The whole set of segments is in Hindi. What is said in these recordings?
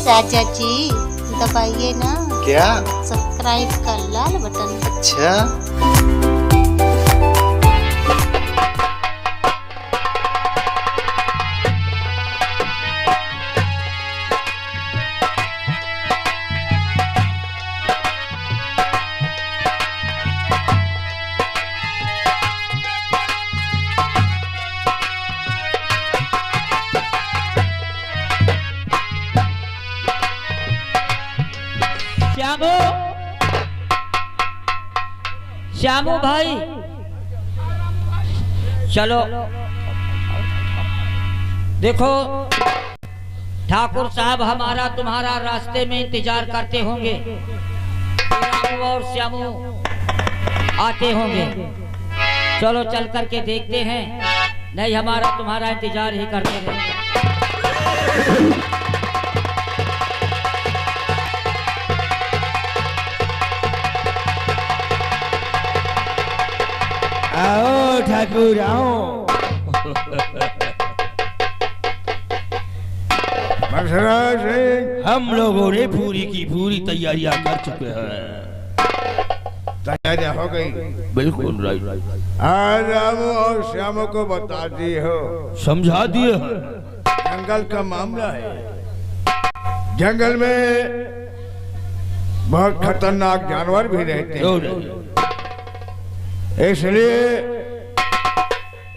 राजा जी दबाइए ना क्या? सब्सक्राइब का लाल बटन। अच्छा श्यामू, श्यामू भाई चलो देखो ठाकुर साहब हमारा तुम्हारा रास्ते में इंतजार करते होंगे, रामू और श्यामू आते होंगे। चलो चल करके देखते हैं, नहीं हमारा तुम्हारा इंतजार ही करते रहेंगे। आओ ठाकुर आओ। हम लोगों ने पूरी की पूरी तैयारियां कर चुके हैं। तैयारियां हो गई? बिल्कुल राइट। आज रामू और श्यामू को बता दिए हो, समझा दिए हैं। जंगल का मामला है। जंगल में बहुत खतरनाक जानवर भी रहते हैं, इसलिए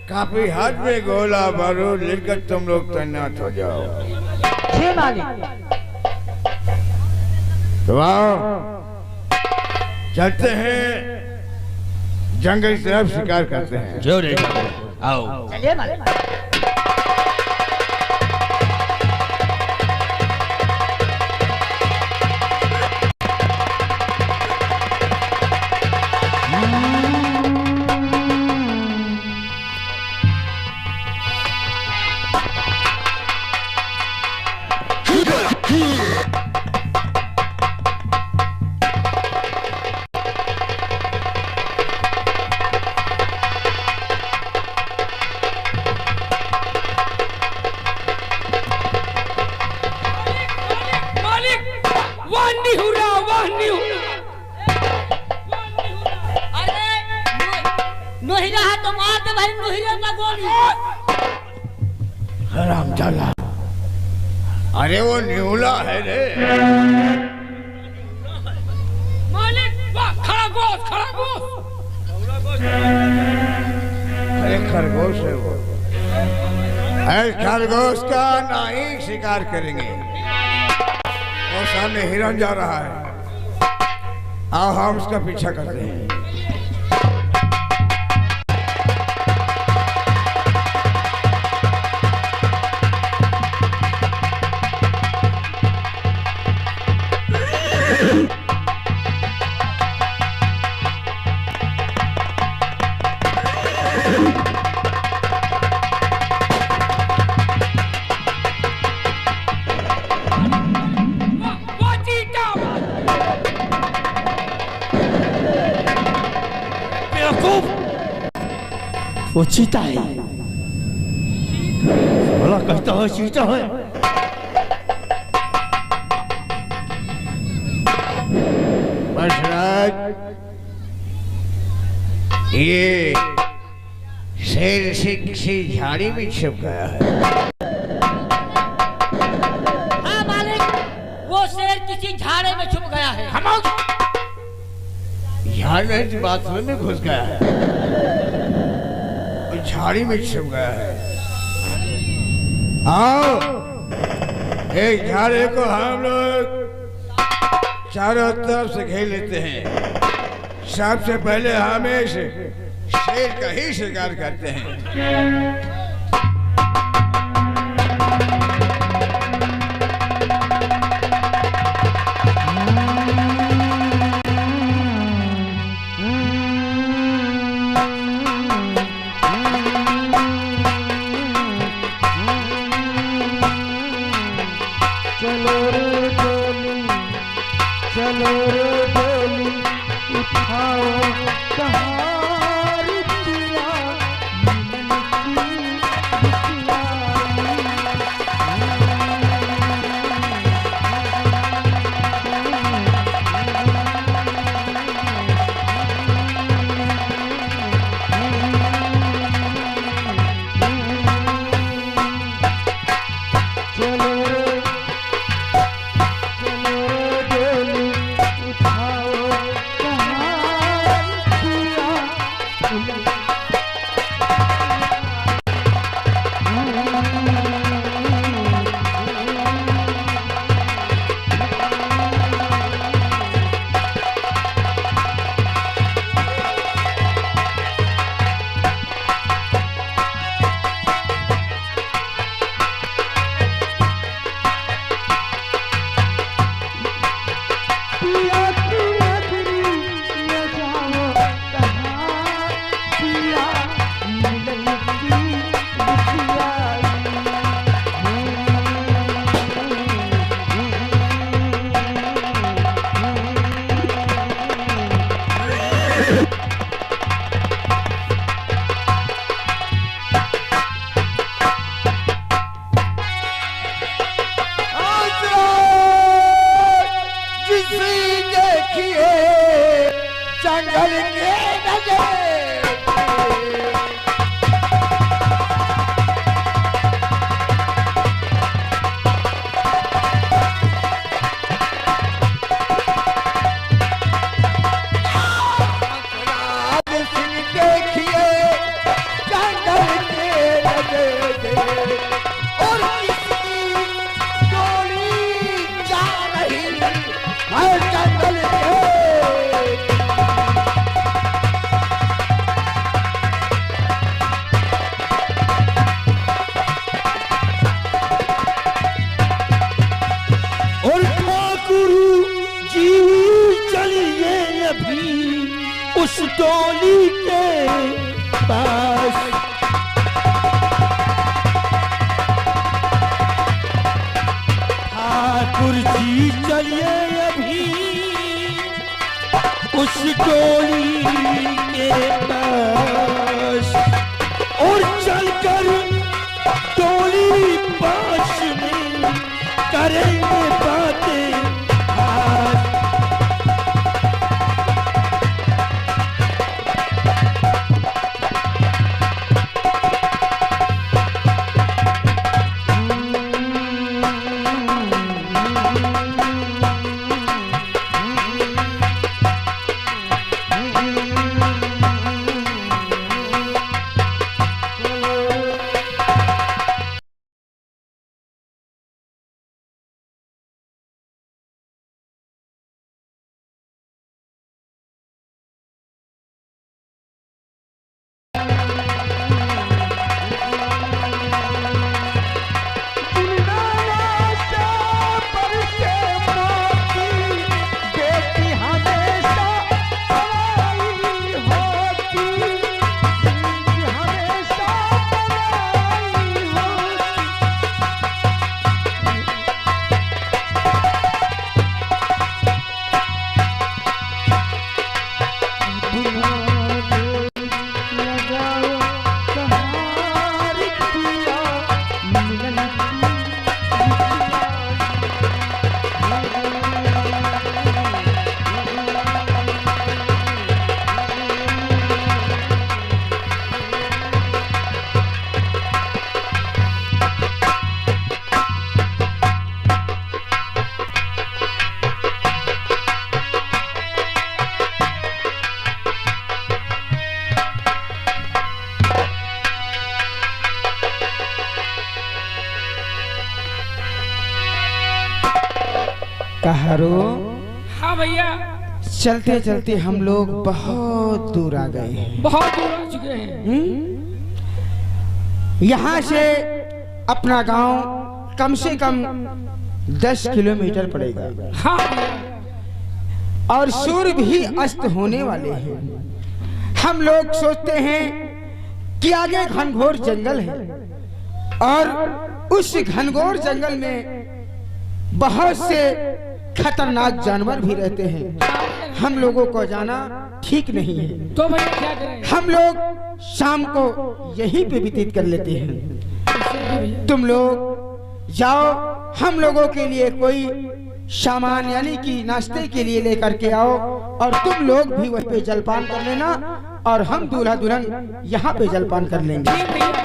काफी हद में गोला बारूद लेकर तुम लोग तैनात हो जाओ। तो आओ चलते हैं, जंगल की तरफ शिकार करते हैं। जो रे आओ। चलिए मालिक। नोहिरा है तो मार दे भाई, नोहिरा का गोली। हराम जाला, अरे वो न्यूला है रे। मालिक खरगोश, खरगोश। अरे खरगोश है वो। अरे खरगोश का नहीं शिकार करेंगे, वो सामने हिरन जा रहा है। आओ हम उसका पीछा करते हैं। वो चीता है, भला कहता है चीता है। ये शेर से किसी झाड़ी में छिप गया है। हाँ मालिक, वो शेर किसी झाड़े में छुप गया है। झाड़ में बाथरूम में घुस गया है, झाड़ी में छिप गया है। आओ एक झाड़े को हम लोग चारों तरफ से घेर लेते हैं। सबसे पहले हमें शेर का ही शिकार करते हैं। चलो रे डोली उठाओ कहार दिया मन की उस टोली के पास ठाकुर जी चलिए अभी उस टोली के पास और चलकर टोली पास में करेंगे बातें। कहारो, हाँ भैया, चलते चलते हम लोग बहुत दूर आ गए हैं। बहुत दूर आ चुके हैं। यहाँ से अपना गांव कम से कम 10 किलोमीटर पड़ेगा। हाँ भैया। और सूर्य भी अस्त होने वाले हैं। हम लोग सोचते हैं कि आगे घनघोर जंगल है और उस घनघोर जंगल में बहुत से खतरनाक जानवर भी रहते हैं। हम लोगों को जाना ठीक नहीं है, तो भैया क्या करें? हम लोग शाम को यहीं पे व्यतीत कर लेते हैं। तुम लोग जाओ, हम लोगों के लिए कोई सामान यानी कि नाश्ते के लिए लेकर के आओ और तुम लोग भी वहीं पे जलपान कर लेना और हम दूल्हा दुल्हन यहाँ पे जलपान कर लेंगे।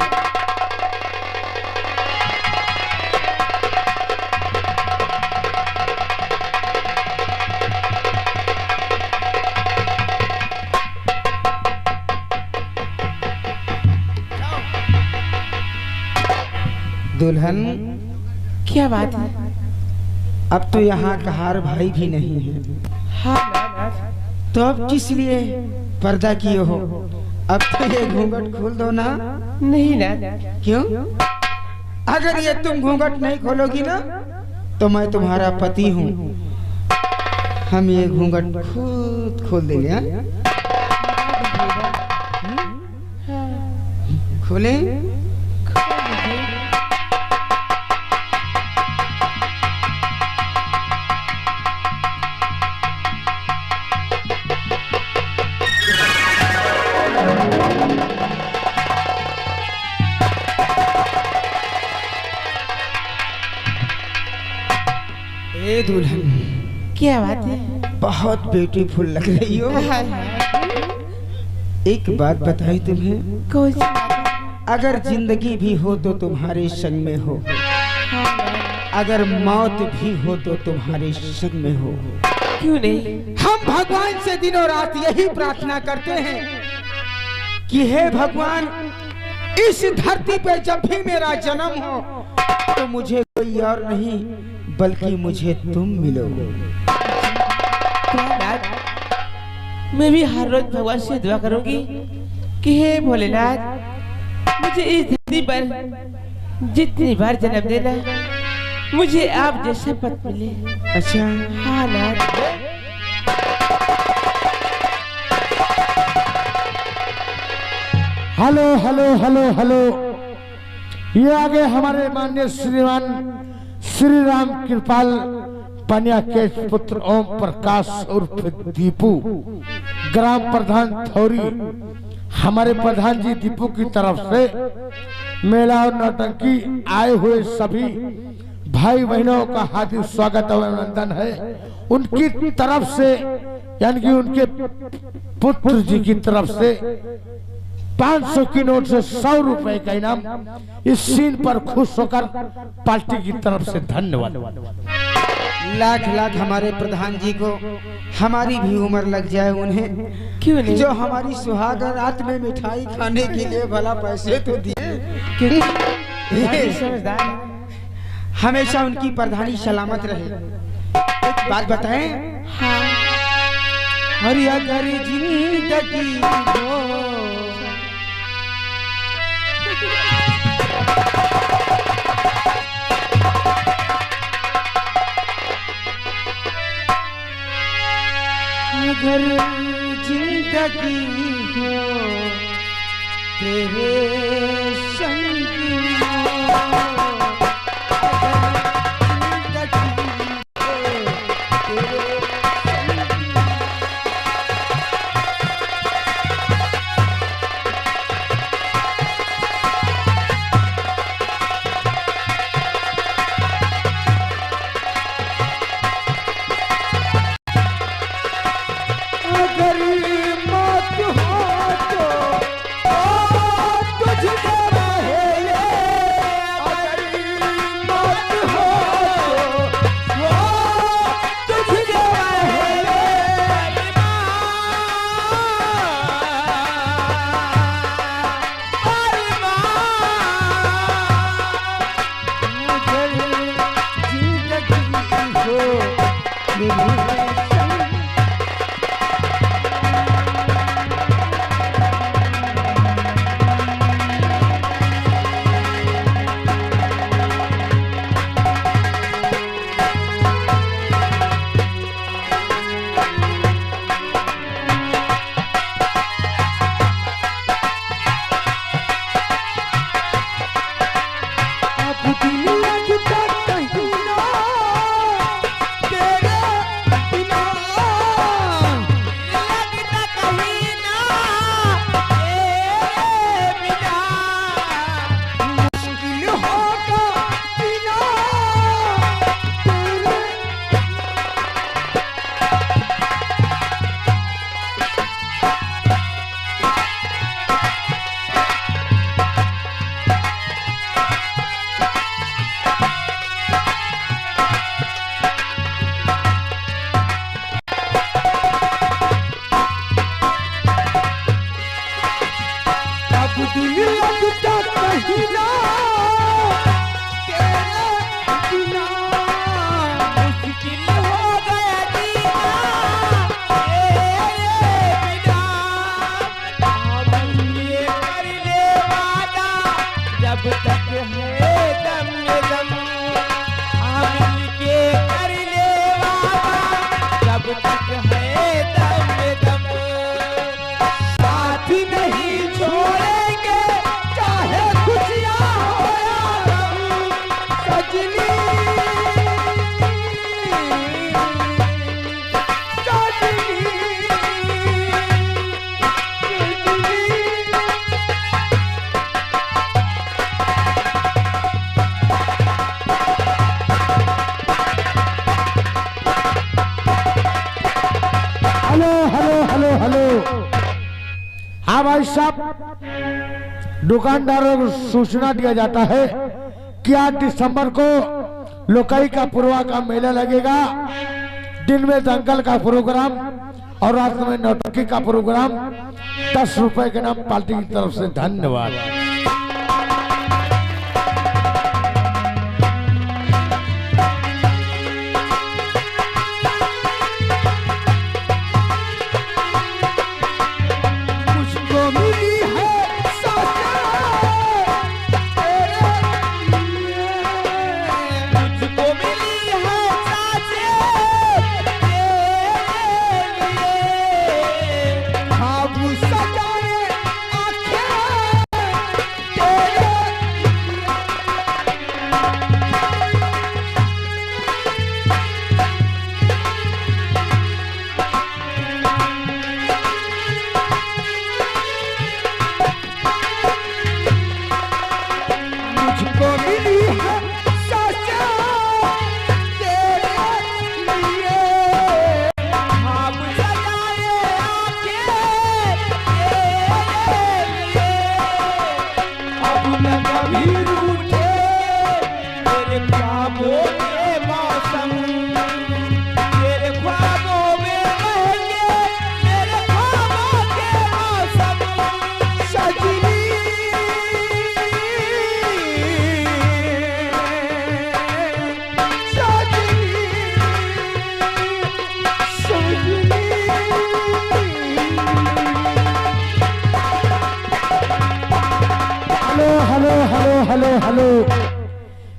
दुल्हन, क्या बात है? अब तो यहाँ कहार भाई भी नहीं है। हाँ, तो अब किस लिए पर्दा किए हो? अब तो ये घूंघट खोल दो ना। नहीं ना। क्यों? अगर ये तुम घूंघट नहीं खोलोगी ना तो मैं तुम्हारा पति हूँ। हम ये घूंघट खुद खोल देंगे। खोले? ए दुल्हन, क्या बात है? बहुत ब्यूटीफुल लग रही हो। एक बात बताई तुम्हें, कौन सी बात है? अगर जिंदगी भी हो तो तुम्हारे संग में हो, अगर मौत भी हो तो तुम्हारे संग में हो। क्यों नहीं? हम भगवान से दिनों रात यही प्रार्थना करते हैं कि हे भगवान, इस धरती पे जब भी मेरा जन्म हो तो मुझे कोई और नहीं बल्कि मुझे तुम मिलो। मैं भी हर रोज भगवान से दुआ करूंगी कि हे भोलेनाथ, मुझे इस धरती पर जितनी बार जन्म देना, मुझे आप जैसा पति मिले। अच्छा, हाँ नाथ। हेलो हेलो हेलो हेलो, ये आगे हमारे माननीय श्रीमान श्री राम कृपाल पनिया के पुत्र ओम प्रकाश उर्फ दीपू, ग्राम प्रधान थौरी। हमारे प्रधान जी दीपू की तरफ से मेला और नौटंकी आए हुए सभी भाई बहनों का हार्दिक स्वागत और अभिनंदन है। उनकी तरफ से यानी कि उनके पुत्र जी की तरफ से 500 की नोट से 100 रुपए का इनाम इस सीन पर खुश होकर पार्टी की तरफ से धन्यवाद। लाख लाख हमारे प्रधान जी को हमारी भी उम्र लग जाए उन्हें, क्यों नहीं? जो हमारी सुहाग रात में मिठाई खाने के लिए भला पैसे तो दिए। समझदार। हमेशा उनकी प्रधानी सलामत रहे। एक बात बताएं, हाँ। अरे अगर जिंदगी हो अगर जिंदगी हो तेरे संग में, अगर जिंदगी हो तेरे संग में, अगर मौत हो तो तुझको रहे ये, अगर मौत हो तो तुझको रहे ये, अगर जिंदगी हो मेरी दिल लगता कहीं ना, भाई साहब, दुकानदारों को सूचना दिया जाता है कि 8 दिसंबर को लोकई का पुरवा का मेला लगेगा। दिन में दंगल का प्रोग्राम और रात में नौटंकी का प्रोग्राम। 10 रुपए के नाम पार्टी की तरफ से। धन्यवाद। हेलो,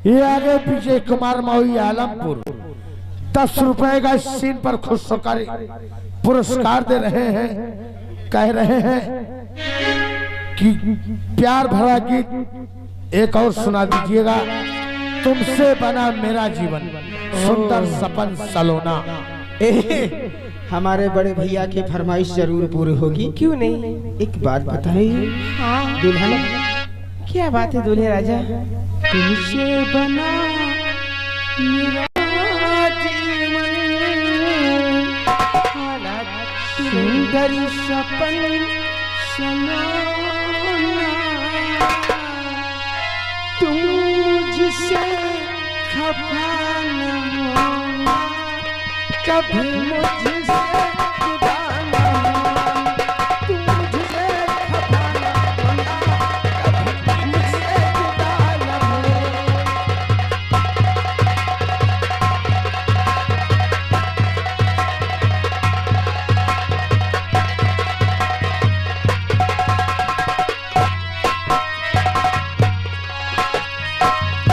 ये आगे पीछे कुमार मावी आलमपुर 10 रुपए का सीन पर खुश होकर पुरस्कार दे रहे हैं। कह रहे हैं कि प्यार भरा गीत एक और सुना दीजिएगा। तुमसे बना मेरा जीवन, सुंदर सपन सलोना। हमारे बड़े भैया की फरमाइश जरूर पूरी होगी। क्यों नहीं? एक बात बताइए दुल्हन, क्या बात है दूल्हे राजा? तुमसे बना मेरा जीवन, सुंदर सपन सलोना। तुम मुझसे खफा न होना, कभी मुझसे जुदा न होना। तुम मुझसे खफा न होना, कभी मुझसे जुदा न होना।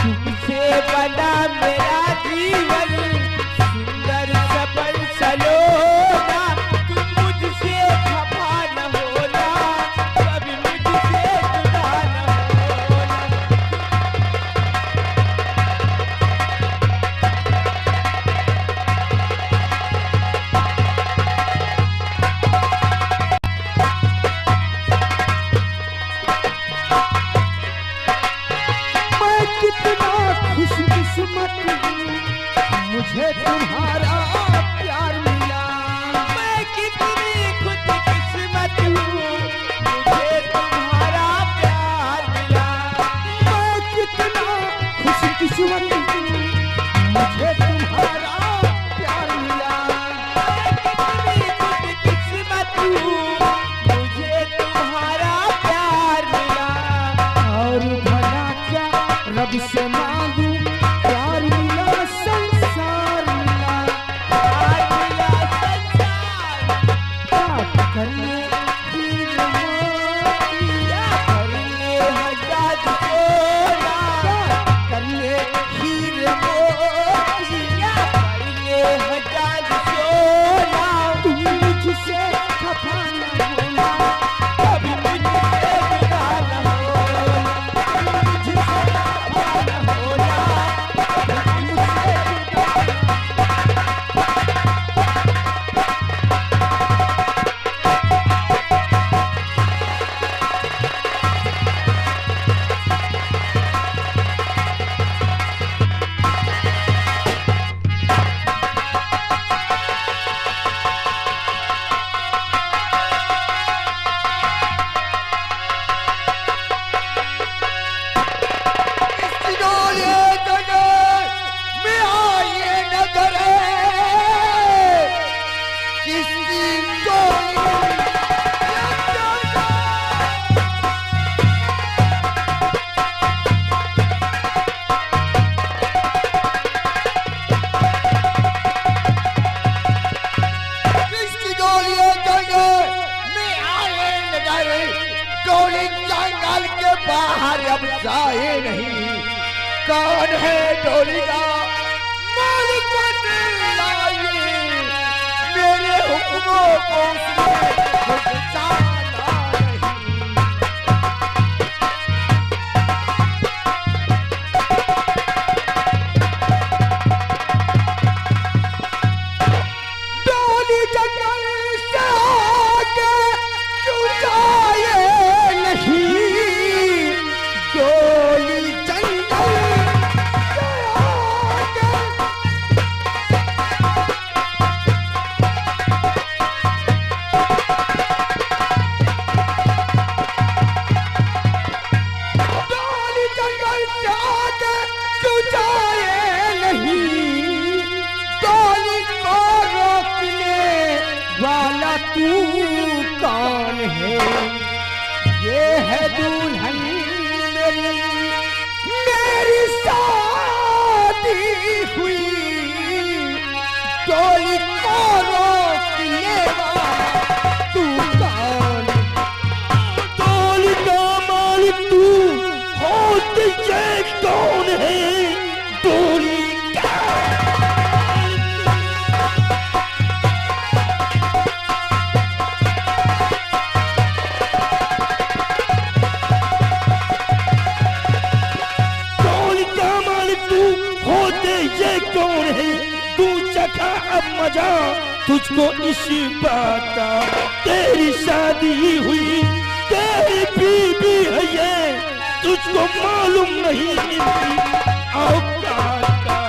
तुमसे बना मेरा जीवन, सुंदर सपन सलोना। तुम मुझसे खफा न होना, कभी मुझसे जुदा न होना। मैं कितना खुशकिस्मत हूँ, मुझे तुम्हारा प्यार मिला। मैं कितनी खुशकिस्मत हूँ, मुझे तुम्हारा प्यार मिला। मैं कितना खुशकिस्मत हूँ, मुझे तुम्हारा प्यार मिला। कितनी खुशकिस्मत हूँ, मुझे तुम्हारा प्यार मिला। और भला क्या रब से मांगू, प्यार मिला संसार मिला। प्यार मिला संसार, बात करने हीर मोतिया, करने हजात सोना। बात करने हीर मोतिया। करने हजात सोना। तुम मुझसे खफा न होना, कभी मुझसे जुदा न होना। मुझसे खफा न होना। बाहर अब जाए नहीं। कौन है डोली का मालिक बताइए, मेरे हुक्मों को उसने जाना नहीं। डोली जंगल से आके क्यों जाए नहीं, डोली जंगल से आके। डोली जंगल से आके क्यों जाए नहीं, डोली को रोकने वाला तू कौन है। ये है दुल्हन मेरी, मेरी शादी हुई, डोली को रोकने वाला तू कौन। डोली का मालिक तू हो तुझे कौन है, डोली का। डोली का मालिक तू होते ये कौन है, तू चखा अब मजा तुझको इस बात का। तेरी शादी हुई, तेरी बीबी है ये, तुझको मालूम नहीं इनकी औकात का।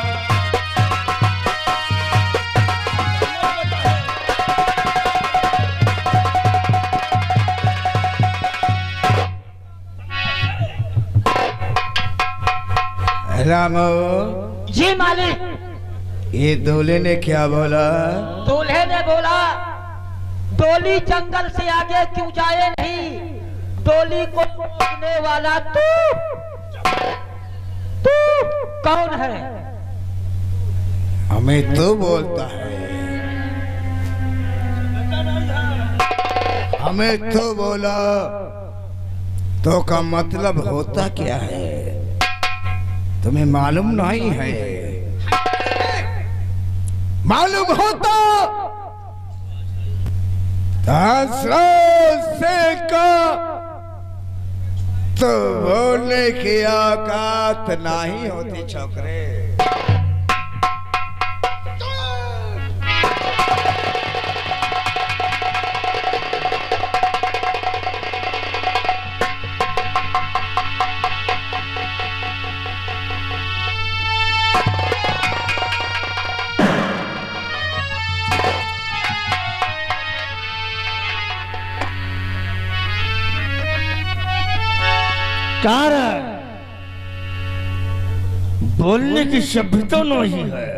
रामो, जी मालिक। ये दूल्हे ने क्या बोला? दूल्हे ने बोला डोली जंगल से आगे क्यों जाए नहीं, डोली को रोकने वाला तू कौन है। हमें तो बोलता है, हमें तो बोला, तो का मतलब होता क्या है तुम्हें मालूम नहीं है। मालूम होता से का तो बोलने की औकात नहीं होती छोकरे। कारण बोलने की सभ्यता नहीं है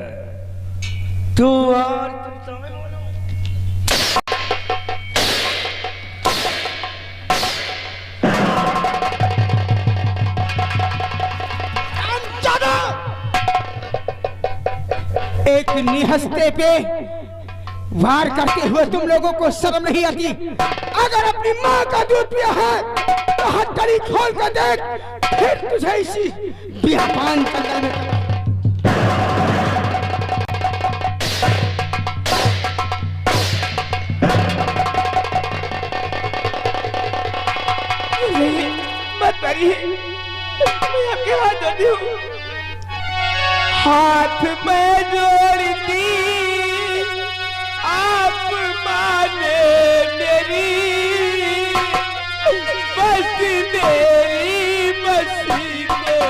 तो और एक निहस्ते पे वार करते हुए तुम लोगों को शर्म नहीं आती। अगर अपनी माँ का दूध पिया है तो हथकड़ी खोल कर देख, फिर तुझे इसी बियाबान जंगल में मत करिए, मैं आपके हाथ जोड़ती हूँ। हाथ में जोड़ती आप माने मेरी, बस मेरी मसीह में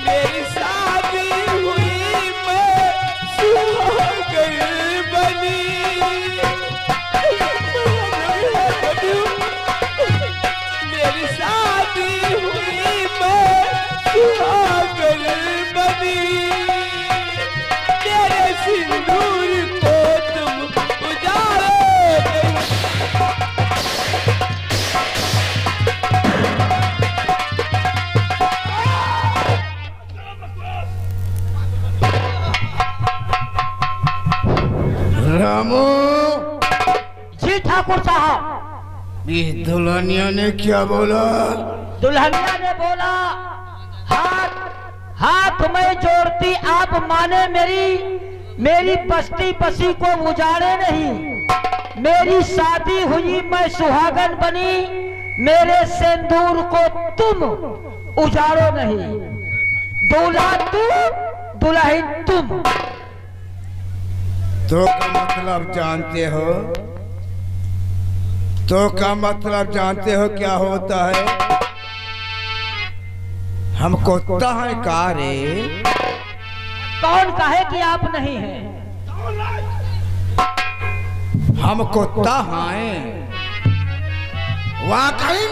मेरी शादी हुई, मैं सुहाग श्यामू, जी ठाकुर साहब। इस दुल्हनिया ने क्या बोला? दुल्हनिया ने बोला, हाथ हाथ में जोड़ती आप माने मेरी बस्ती बसी को उजाड़े नहीं। मेरी शादी हुई मैं सुहागन बनी, मेरे सिंदूर को तुम उजाड़ो नहीं। दूल्हा तू दुल्हन तुम। तो का मतलब जानते हो? तो का मतलब जानते हो क्या होता है? हम कुत्ता है का रे? कौन कहे कि आप नहीं हैं? हम कुत्ता हैं, वाकई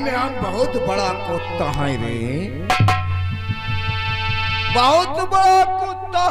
में हम बहुत बड़ा कुत्ता है रे, बहुत बड़ा कुत्ता